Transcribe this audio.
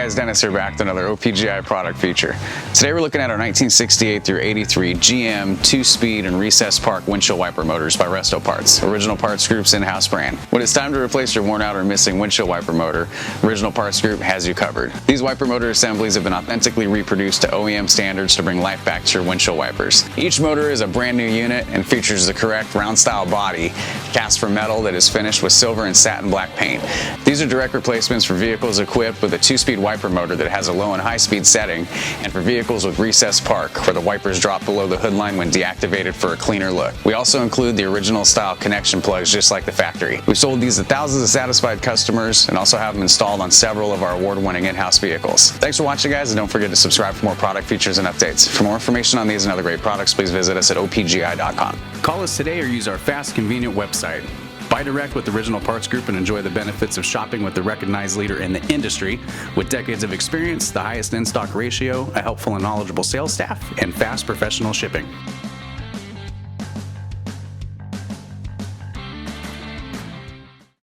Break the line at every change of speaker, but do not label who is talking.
guys, Dennis here back with another OPGI product feature. Today we're looking at our 1968 through 83 GM 2-speed and recessed park windshield wiper motors by Resto Parts, Original Parts Group's in-house brand. When it's time to replace your worn out or missing windshield wiper motor, Original Parts Group has you covered. These wiper motor assemblies have been authentically reproduced to OEM standards to bring life back to your windshield wipers. Each motor is a brand new unit and features the correct round style body cast from metal that is finished with silver and satin black paint. These are direct replacements for vehicles equipped with a 2-speed wiper motor that has a low and high speed setting, and for vehicles with recessed park where the wipers drop below the hood line when deactivated for a cleaner look. We also include the original style connection plugs just like the factory. We've sold these to thousands of satisfied customers and also have them installed on several of our award-winning in-house vehicles. Thanks for watching, guys, and don't forget to subscribe for more product features and updates. For more information on these and other great products, please visit us at opgi.com.
Call us today or use our fast, convenient website. Buy direct with Original Parts Group and enjoy the benefits of shopping with the recognized leader in the industry with decades of experience, the highest in-stock ratio, a helpful and knowledgeable sales staff, and fast professional shipping.